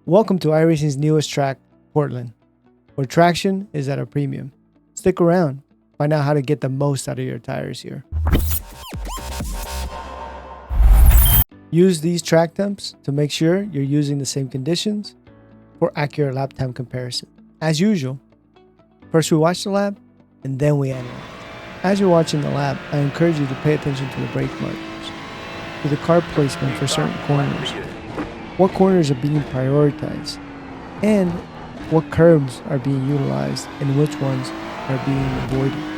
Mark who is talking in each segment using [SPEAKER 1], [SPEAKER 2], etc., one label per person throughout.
[SPEAKER 1] Welcome to iRacing's newest track, Portland, where traction is at a premium. Stick around, find out how to get the most out of your tires here. Use these track temps to make sure you're using the same conditions for accurate lap time comparison. As usual, first we watch the lap and then we analyze. As you're watching the lap, I encourage you to pay attention to the brake markers, to the car placement for certain corners, what corners are being prioritized, and what curbs are being utilized and which ones are being avoided.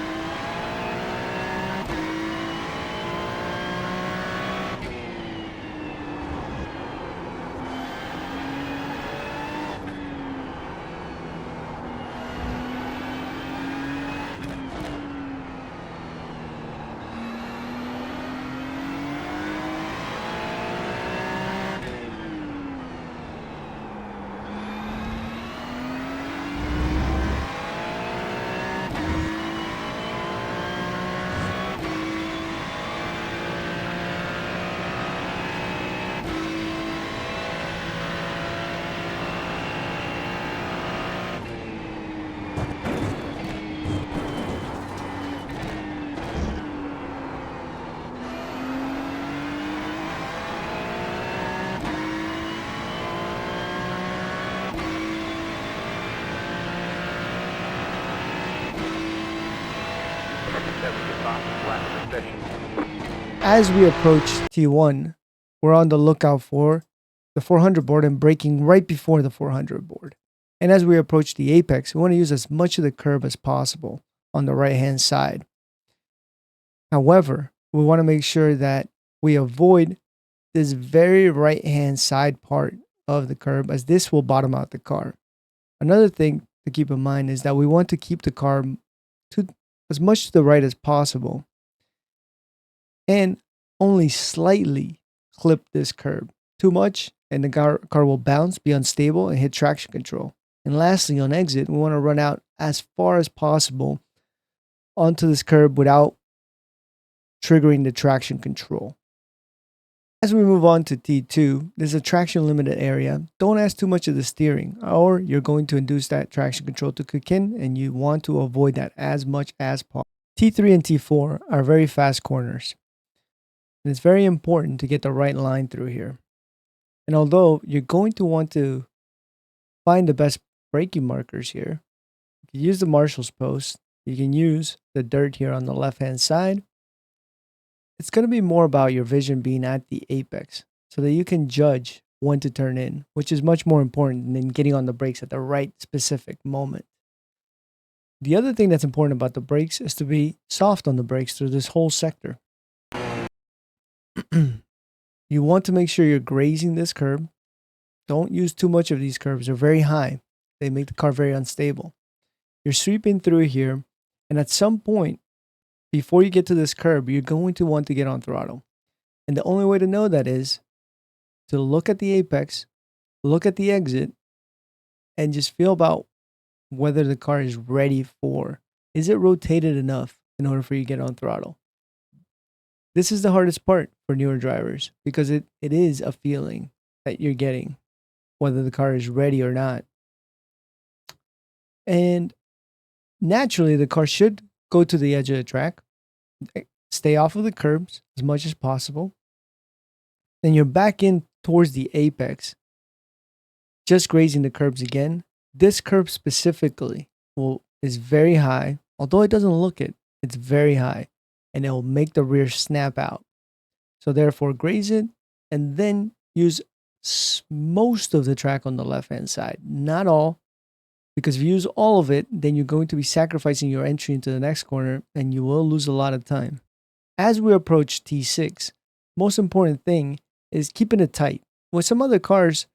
[SPEAKER 1] As we approach T1, we're on the lookout for the 400 board and braking right before the 400 board. And as we approach the apex, we want to use as much of the curb as possible on the right hand side. However, we want to make sure that we avoid this very right hand side part of the curb, as this will bottom out the car. Another thing to keep in mind is that we want to keep the car to as much to the right as possible and only slightly clip this curb. Too much and the car will bounce, be unstable, and hit traction control. And lastly, on exit, we want to run out as far as possible onto this curb without triggering the traction control. As we move on to T2, there's a traction limited area. Don't ask too much of the steering, or you're going to induce that traction control to kick in, and you want to avoid that as much as possible. T3 and T4 are very fast corners, and it's very important to get the right line through here. And although you're going to want to find the best braking markers here, you can use the marshal's post, you can use the dirt here on the left hand side. It's going to be more about your vision being at the apex so that you can judge when to turn in, which is much more important than getting on the brakes at the right specific moment. The other thing that's important about the brakes is to be soft on the brakes through this whole sector. You want to make sure you're grazing this curb. Don't use too much of these curbs. They're very high. They make the car very unstable. You're sweeping through here, and at some point, before you get to this curb, you're going to want to get on throttle. And the only way to know that is to look at the apex, look at the exit, and just feel about whether the car is ready for. Is it rotated enough in order for you to get on throttle? This is the hardest part for newer drivers because it is a feeling that you're getting, whether the car is ready or not. And naturally, the car should go to the edge of the track, stay off of the curbs as much as possible. Then you're back in towards the apex, just grazing the curbs again. This curb specifically is very high, although it doesn't look it, it's very high, and it will make the rear snap out. So therefore, graze it and then use most of the track on the left-hand side, not all. Because if you use all of it, then you're going to be sacrificing your entry into the next corner and you will lose a lot of time. As we approach T6, most important thing is keeping it tight. With some other cars,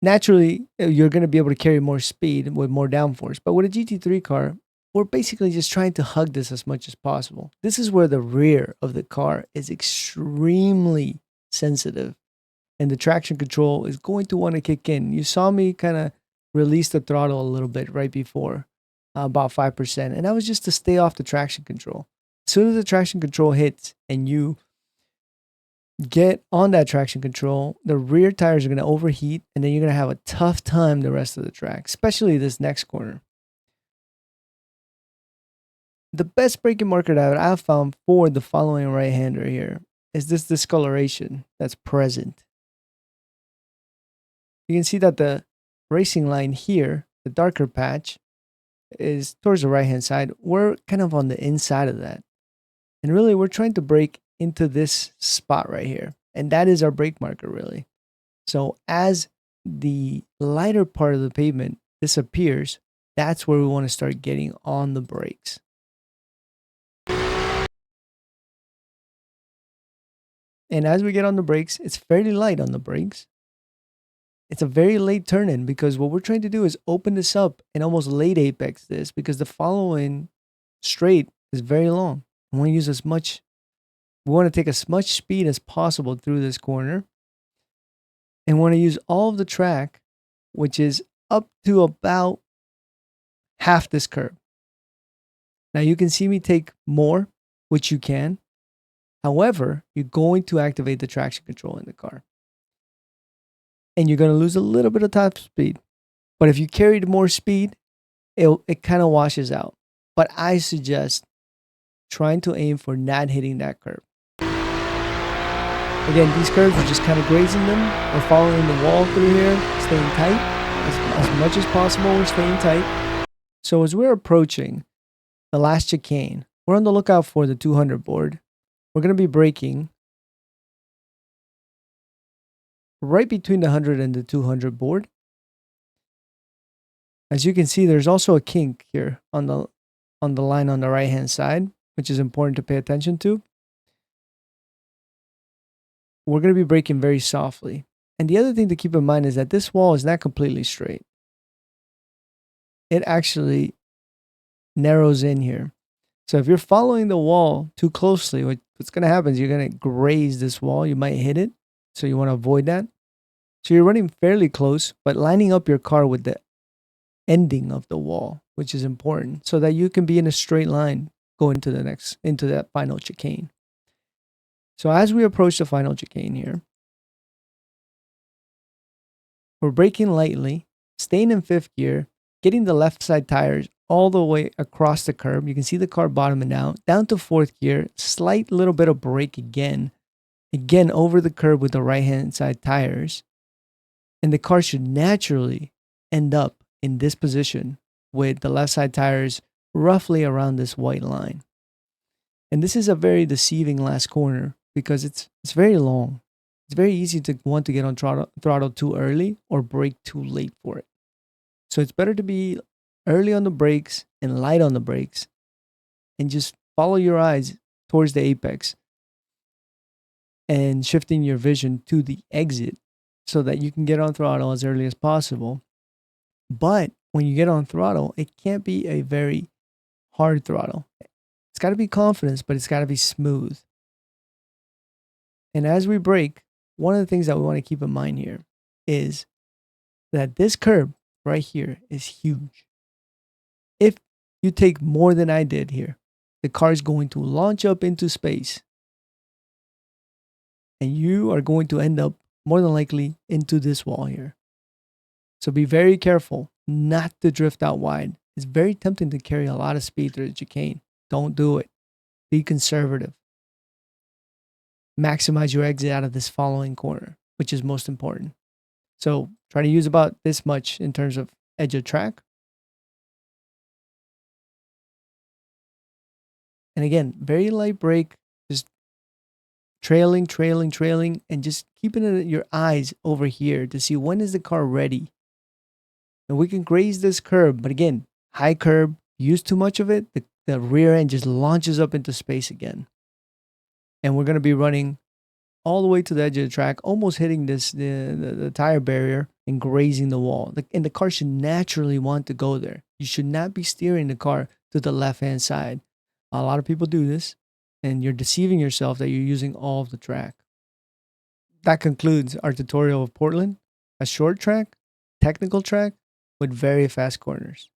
[SPEAKER 1] naturally, you're going to be able to carry more speed with more downforce. But with a GT3 car, we're basically just trying to hug this as much as possible. This is where the rear of the car is extremely sensitive. And the traction control is going to want to kick in. You saw me kind of release the throttle a little bit right before, about 5%. And that was just to stay off the traction control. As soon as the traction control hits and you get on that traction control, the rear tires are going to overheat, and then you're going to have a tough time the rest of the track, especially this next corner. The best braking marker that I've found for the following right-hander here is this discoloration that's present. You can see that the racing line here, the darker patch, is towards the right-hand side. We're kind of on the inside of that. And really, we're trying to brake into this spot right here. And that is our brake marker, really. So as the lighter part of the pavement disappears, that's where we want to start getting on the brakes. And as we get on the brakes, it's fairly light on the brakes. It's a very late turn in because what we're trying to do is open this up and almost late apex this because the following straight is very long. We want to use we want to take as much speed as possible through this corner and want to use all of the track, which is up to about half this curve. Now you can see me take more, which you can. However, you're going to activate the traction control in the car. And you're going to lose a little bit of top speed. But if you carried more speed, it kind of washes out. But I suggest trying to aim for not hitting that curve. Again, these curves are just kind of grazing them. We're following the wall through here, staying tight. As much as possible, we're staying tight. So as we're approaching the last chicane, we're on the lookout for the 200 board. We're going to be braking right between the 100 and the 200 board. As you can see, there's also a kink here on the line on the right-hand side, which is important to pay attention to. We're going to be braking very softly. And the other thing to keep in mind is that this wall is not completely straight. It actually narrows in here. So if you're following the wall too closely, what's going to happen is you're going to graze this wall. You might hit it. So you want to avoid that. So you're running fairly close, but lining up your car with the ending of the wall, which is important, so that you can be in a straight line going into that final chicane. So as we approach the final chicane here, we're braking lightly, staying in fifth gear, getting the left side tires all the way across the curb. You can see the car bottoming out, down to fourth gear, slight little bit of brake again over the curb with the right hand side tires. And the car should naturally end up in this position with the left side tires roughly around this white line. And this is a very deceiving last corner because it's very long. It's very easy to want to get on throttle too early or brake too late for it. So it's better to be early on the brakes and light on the brakes and just follow your eyes towards the apex and shifting your vision to the exit so that you can get on throttle as early as possible. But when you get on throttle, it can't be a very hard throttle. It's got to be confidence, but it's got to be smooth. And as we brake, one of the things that we want to keep in mind here is that this curb right here is huge. If you take more than I did here, the car is going to launch up into space. And you are going to end up more than likely into this wall here. So be very careful not to drift out wide. It's very tempting to carry a lot of speed through the chicane. Don't do it. Be conservative. Maximize your exit out of this following corner, which is most important. So try to use about this much in terms of edge of track. And again, very light brake, just trailing, and just keeping your eyes over here to see when is the car ready. And we can graze this curb, but again, high curb, use too much of it, the rear end just launches up into space again. And we're going to be running all the way to the edge of the track, almost hitting the tire barrier and grazing the wall. And the car should naturally want to go there. You should not be steering the car to the left-hand side. A lot of people do this, and you're deceiving yourself that you're using all of the track. That concludes our tutorial of Portland, a short track, technical track with very fast corners.